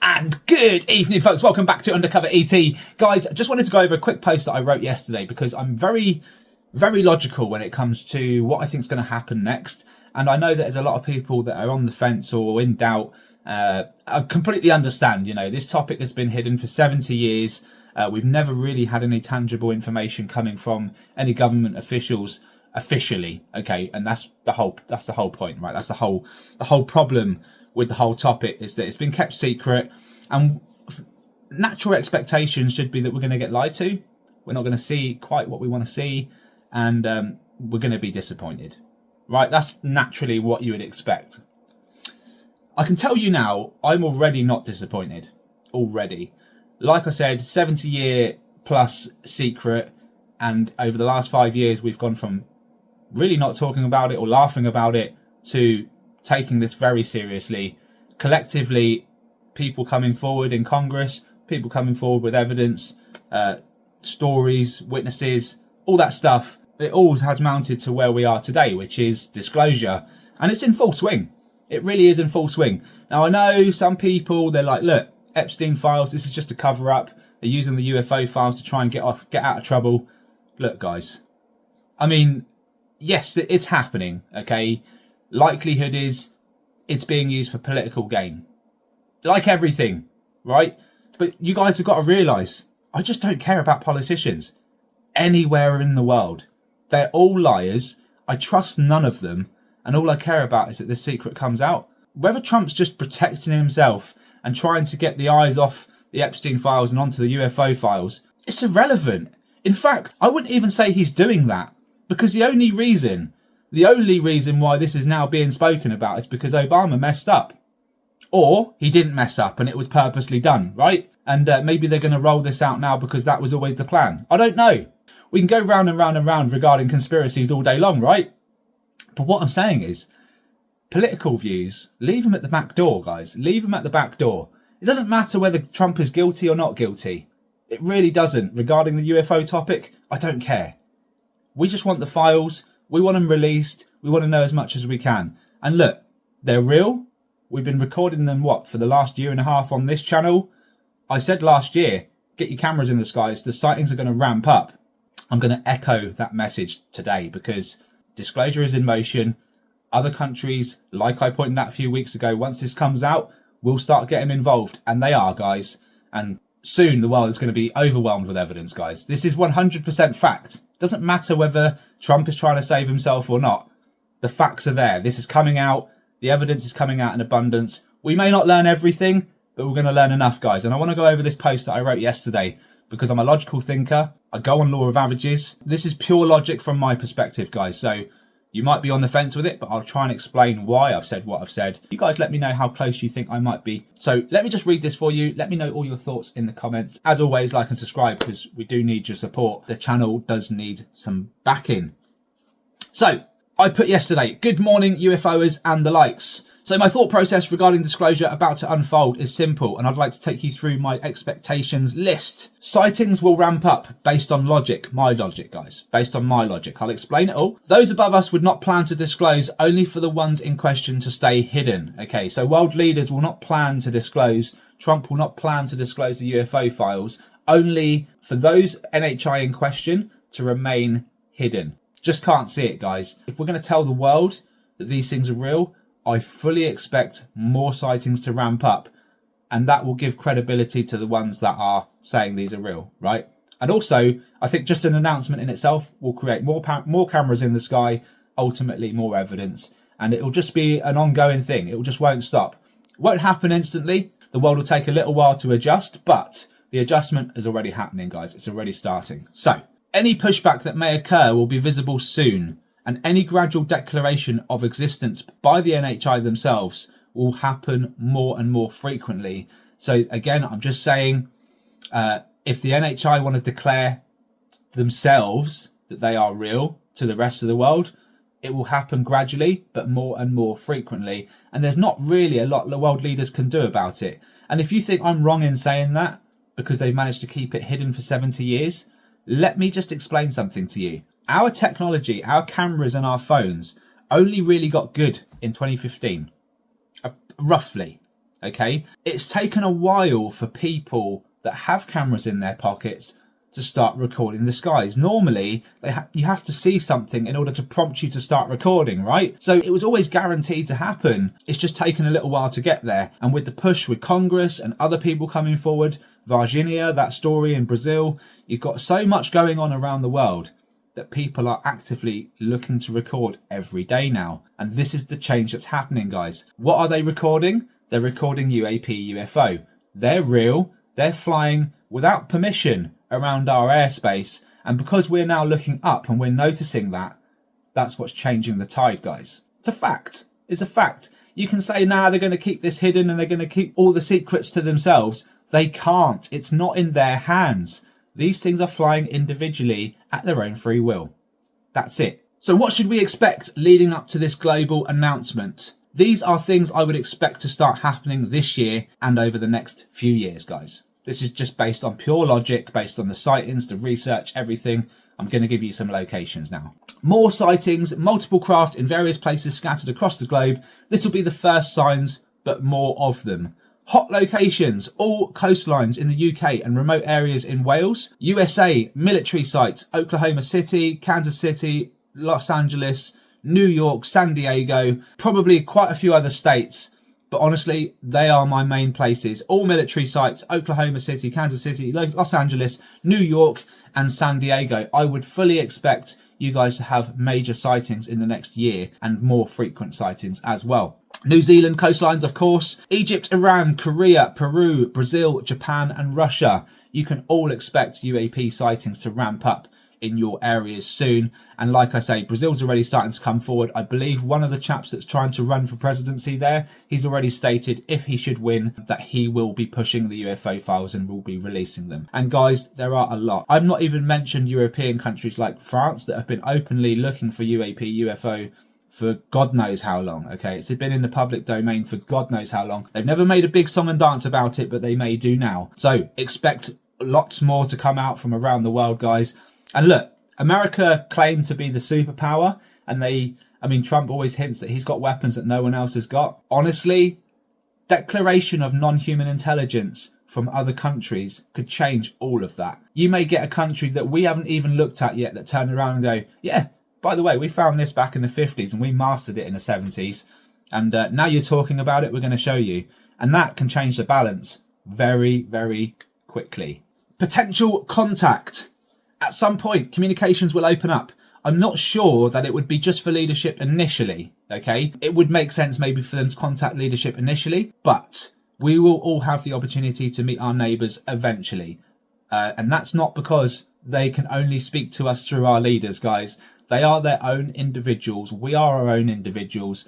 And good evening, folks. Welcome back to UndercoverET. Guys, I just wanted to go over a quick post that I wrote yesterday because I'm very logical when it comes to what I think is going to happen next. And I know that there's a lot of people that are on the fence or in doubt. I completely understand, you know, this topic has been hidden for 70 years. We've never really had any tangible information coming from any government officials officially. Okay. And that's the whole point, right? That's the whole problem with the whole topic, is that it's been kept secret, and natural expectations should be that we're going to get lied to. We're not going to see quite what we want to see, and we're going to be disappointed, right? That's naturally what you would expect. I can tell you now, I'm already not disappointed. Already. Like I said, 70-year plus secret, and over the last 5 years, we've gone from really not talking about it or laughing about it to taking this very seriously. Collectively, people coming forward in Congress, people coming forward with evidence, stories, witnesses, all that stuff. It all has mounted to where we are today, which is disclosure. And it's in full swing. It really is in full swing. Now, I know some people, they're like, look, Epstein files, this is just a cover up. They're using the UFO files to try and get out of trouble. Look, guys, I mean, yes, it's happening, okay? Likelihood is it's being used for political gain. Like everything, right? But you guys have got to realise, I just don't care about politicians anywhere in the world. They're all liars. I trust none of them. And all I care about is that this secret comes out. Whether Trump's just protecting himself and trying to get the eyes off the Epstein files and onto the UFO files, it's irrelevant. In fact, I wouldn't even say he's doing that, because the only reason why this is now being spoken about is because Obama messed up. Or he didn't mess up and it was purposely done, right? And maybe they're going to roll this out now because that was always the plan. I don't know. We can go round and round and round regarding conspiracies all day long, right? But what I'm saying is, political views, leave them at the back door, guys. Leave them at the back door. It doesn't matter whether Trump is guilty or not guilty. It really doesn't. Regarding the UFO topic, I don't care. We just want the files. We want them released. We want to know as much as we can. And look, they're real. We've been recording them, for the last year and a half on this channel. I said last year, get your cameras in the skies. The sightings are going to ramp up. I'm going to echo that message today because disclosure is in motion. Other countries, like I pointed out a few weeks ago, once this comes out, will start getting involved. And they are, guys. And soon the world is going to be overwhelmed with evidence, guys. This is 100% fact. Doesn't matter whether Trump is trying to save himself or not. The facts are there. This is coming out. The evidence is coming out in abundance. We may not learn everything, but we're going to learn enough, guys. And I want to go over this post that I wrote yesterday because I'm a logical thinker. I go on law of averages. This is pure logic from my perspective, guys. So you might be on the fence with it, but I'll try and explain why I've said what I've said. You guys let me know how close you think I might be. So let me just read this for you. Let me know all your thoughts in the comments. As always, like and subscribe because we do need your support. The channel does need some backing. So I put yesterday, good morning UFOers and the likes. So my thought process regarding disclosure about to unfold is simple, and I'd like to take you through my expectations list. Sightings will ramp up based on logic. My logic, guys. Based on my logic. I'll explain it all. Those above us would not plan to disclose, only for the ones in question to stay hidden. Okay, so world leaders will not plan to disclose. Trump will not plan to disclose the UFO files, only for those NHI in question to remain hidden. Just can't see it, guys. If we're going to tell the world that these things are real, I fully expect more sightings to ramp up, and that will give credibility to the ones that are saying these are real, right? And also, I think just an announcement in itself will create more cameras in the sky, ultimately more evidence, and it will just be an ongoing thing. It just won't stop. It won't happen instantly. The world will take a little while to adjust, but the adjustment is already happening, guys. It's already starting. So any pushback that may occur will be visible soon. And any gradual declaration of existence by the NHI themselves will happen more and more frequently. So again, I'm just saying, if the NHI want to declare themselves that they are real to the rest of the world, it will happen gradually, but more and more frequently. And there's not really a lot the world leaders can do about it. And if you think I'm wrong in saying that, because they've managed to keep it hidden for 70 years, let me just explain something to you. Our technology, our cameras and our phones only really got good in 2015. Roughly. Okay, it's taken a while for people that have cameras in their pockets to start recording the skies. Normally, you have to see something in order to prompt you to start recording, right? So it was always guaranteed to happen. It's just taken a little while to get there. And with the push with Congress and other people coming forward, Virginia, that story in Brazil, you've got so much going on around the world that people are actively looking to record every day now. And this is the change that's happening, guys. What are they recording? They're recording UAP, UFO. They're real. They're flying without permission around our airspace. And because we're now looking up and we're noticing that, that's what's changing the tide, guys. It's a fact. It's a fact. You can say, nah, they're going to keep this hidden and they're going to keep all the secrets to themselves. They can't. It's not in their hands. These things are flying individually at their own free will. That's it. So what should we expect leading up to this global announcement? These are things I would expect to start happening this year and over the next few years, guys. This is just based on pure logic, based on the sightings, the research, everything. I'm going to give you some locations now. More sightings, multiple craft in various places scattered across the globe. This will be the first signs, but more of them. Hot locations, all coastlines in the UK and remote areas in Wales. USA, military sites, Oklahoma City, Kansas City, Los Angeles, New York, San Diego, probably quite a few other states. But honestly, they are my main places. All military sites, Oklahoma City, Kansas City, Los Angeles, New York and San Diego. I would fully expect you guys to have major sightings in the next year and more frequent sightings as well. New Zealand coastlines, of course. Egypt, Iran, Korea, Peru, Brazil, Japan and Russia. You can all expect UAP sightings to ramp up in your areas soon. And like I say, Brazil's already starting to come forward. I believe one of the chaps that's trying to run for presidency there, he's already stated if he should win that he will be pushing the UFO files and will be releasing them. And guys, there are a lot. I've not even mentioned European countries like France that have been openly looking for UAP, UFO for God knows how long. Okay, it's been in the public domain for God knows how long. They've never made a big song and dance about it, but they may do now. So expect lots more to come out from around the world, guys. And look, America claimed to be the superpower, and Trump always hints that he's got weapons that no one else has got. Honestly, declaration of non-human intelligence from other countries could change all of that. You may get a country that we haven't even looked at yet that turn around and go, yeah, by the way, we found this back in the 50s and we mastered it in the 70s. And now you're talking about it, we're going to show you. And that can change the balance very, very quickly. Potential contact. At some point, communications will open up. I'm not sure that it would be just for leadership initially, okay? It would make sense maybe for them to contact leadership initially, but we will all have the opportunity to meet our neighbours eventually. And that's not because they can only speak to us through our leaders, guys. They are their own individuals. We are our own individuals.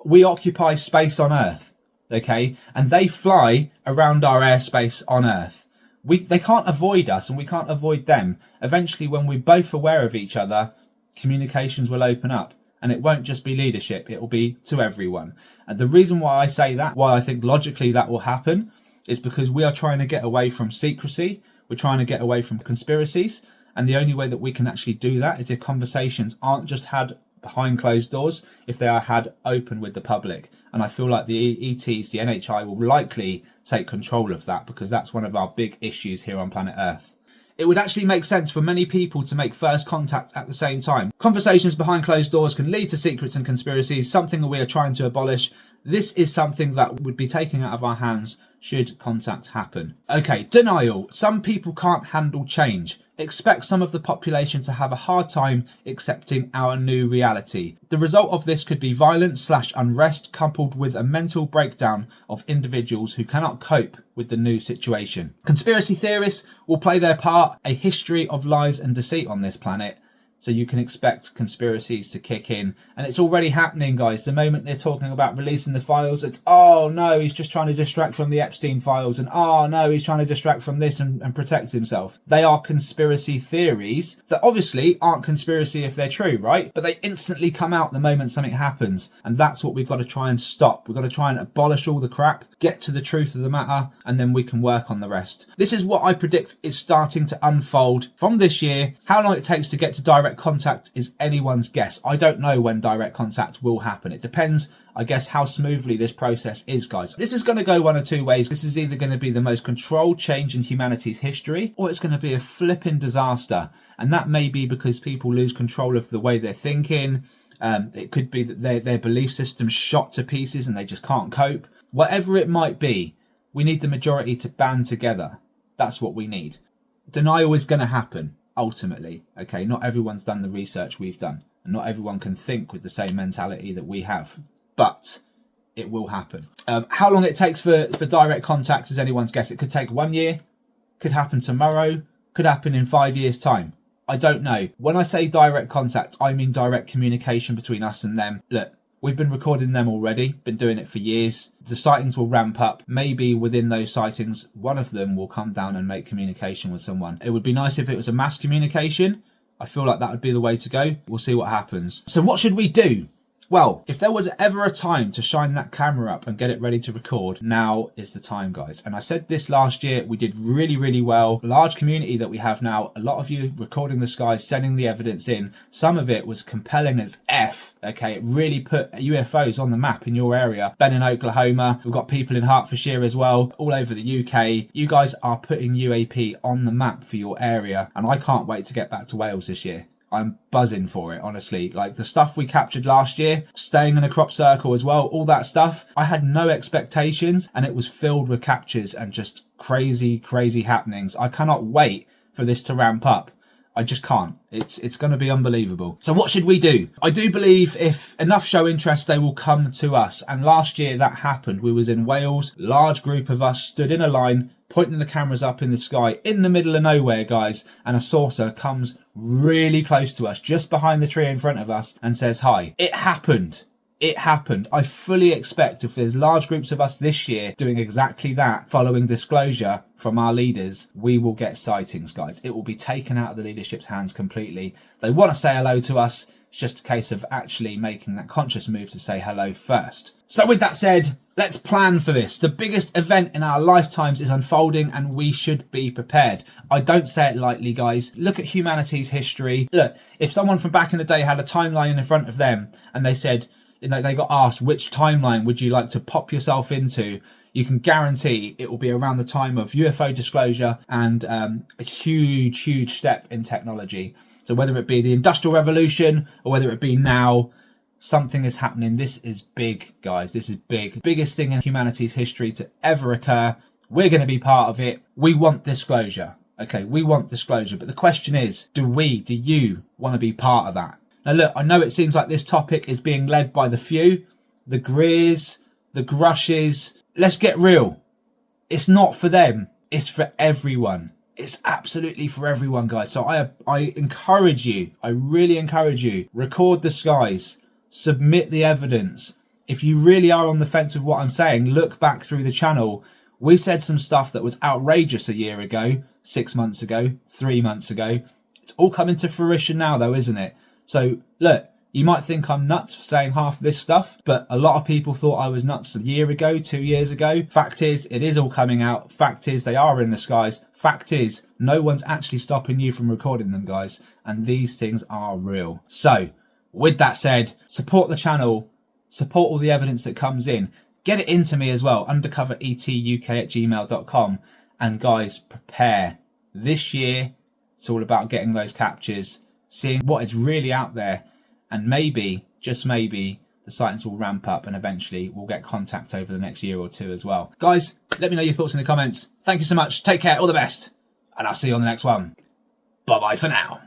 We occupy space on Earth, okay? And they fly around our airspace on Earth. They can't avoid us and we can't avoid them. Eventually, when we're both aware of each other, communications will open up. And it won't just be leadership, it will be to everyone. And the reason why I say that, why I think logically that will happen, is because we are trying to get away from secrecy. We're trying to get away from conspiracies. And the only way that we can actually do that is if conversations aren't just had behind closed doors, if they are had open with the public. And I feel like the ETs, the NHI, will likely take control of that because that's one of our big issues here on planet Earth. It would actually make sense for many people to make first contact at the same time. Conversations behind closed doors can lead to secrets and conspiracies, something that we are trying to abolish. This is something that would be taken out of our hands should contact happen. Okay, denial. Some people can't handle change. Expect some of the population to have a hard time accepting our new reality. The result of this could be violence/unrest coupled with a mental breakdown of individuals who cannot cope with the new situation. Conspiracy theorists will play their part, a history of lies and deceit on this planet. So you can expect conspiracies to kick in. And it's already happening, guys. The moment they're talking about releasing the files, it's, oh no, he's just trying to distract from the Epstein files. And oh no, he's trying to distract from this and protect himself. They are conspiracy theories that obviously aren't conspiracy if they're true, right? But they instantly come out the moment something happens. And that's what we've got to try and stop. We've got to try and abolish all the crap, get to the truth of the matter, and then we can work on the rest. This is what I predict is starting to unfold from this year. How long it takes to get to direct direct contact is anyone's guess. I don't know when direct contact will happen. It depends, I guess, how smoothly this process is, guys. This is going to go one of two ways. This is either going to be the most controlled change in humanity's history, or it's going to be a flipping disaster. And that may be because people lose control of the way they're thinking. It could be that their belief system's shot to pieces and they just can't cope. Whatever it might be, we need the majority to band together. That's what we need. Denial is going to happen, ultimately. Okay, not everyone's done the research we've done, and not everyone can think with the same mentality that we have. But it will happen. How long it takes for direct contact is anyone's guess. It could take 1 year, could happen tomorrow, could happen in 5 years' time. I don't know. When I say direct contact, I mean direct communication between us and them. Look, we've been recording them already, been doing it for years. The sightings will ramp up. Maybe within those sightings, one of them will come down and make communication with someone. It would be nice if it was a mass communication. I feel like that would be the way to go. We'll see what happens. So what should we do? Well, if there was ever a time to shine that camera up and get it ready to record, now is the time, guys. And I said this last year, we did really, really well. Large community that we have now, a lot of you recording the skies, sending the evidence in. Some of it was compelling as F, okay? It really put UFOs on the map in your area. Ben in Oklahoma, we've got people in Hertfordshire as well, all over the UK. You guys are putting UAP on the map for your area, and I can't wait to get back to Wales this year. I'm buzzing for it, honestly. Like the stuff we captured last year, staying in a crop circle as well, all that stuff. I had no expectations and it was filled with captures and just crazy, crazy happenings. I cannot wait for this to ramp up. I just can't. It's going to be unbelievable. So what should we do? I do believe if enough show interest, they will come to us. And last year that happened. We was in Wales. Large group of us stood in a line, pointing the cameras up in the sky in the middle of nowhere, guys. And a saucer comes really close to us, just behind the tree in front of us, and says hi. It happened. It happened. I fully expect if there's large groups of us this year doing exactly that, following disclosure from our leaders, we will get sightings, guys. It will be taken out of the leadership's hands completely. They want to say hello to us. It's just a case of actually making that conscious move to say hello first. So with that said, let's plan for this. The biggest event in our lifetimes is unfolding and we should be prepared. I don't say it lightly, guys. Look at humanity's history. Look, if someone from back in the day had a timeline in front of them and they said, you know, they got asked which timeline would you like to pop yourself into, you can guarantee it will be around the time of UFO disclosure and a huge, huge step in technology. So whether it be the Industrial Revolution or whether it be now, something is happening. This is big, guys. This is big. Biggest thing in humanity's history to ever occur. We're going to be part of it. We want disclosure. Okay, we want disclosure. But the question is, do you want to be part of that? Now, look, I know it seems like this topic is being led by the few, the Greers, the Grushes. Let's get real. It's not for them. It's for everyone. It's absolutely for everyone, guys. So I encourage you, I really encourage you, record the skies, submit the evidence. If you really are on the fence with what I'm saying, look back through the channel. We said some stuff that was outrageous a year ago, 6 months ago, 3 months ago. It's all coming to fruition now, though, isn't it? So, look, you might think I'm nuts for saying half this stuff, but a lot of people thought I was nuts a year ago, 2 years ago. Fact is, it is all coming out. Fact is, they are in the skies. Fact is, no one's actually stopping you from recording them, guys. And these things are real. So, with that said, support the channel. Support all the evidence that comes in. Get it into me as well. UndercoverETUK@gmail.com. And guys, prepare. This year, it's all about getting those captures, seeing what is really out there, and maybe, just maybe, the sightings will ramp up and eventually we'll get contact over the next year or two as well. Guys, let me know your thoughts in the comments. Thank you so much. Take care. All the best. And I'll see you on the next one. Bye-bye for now.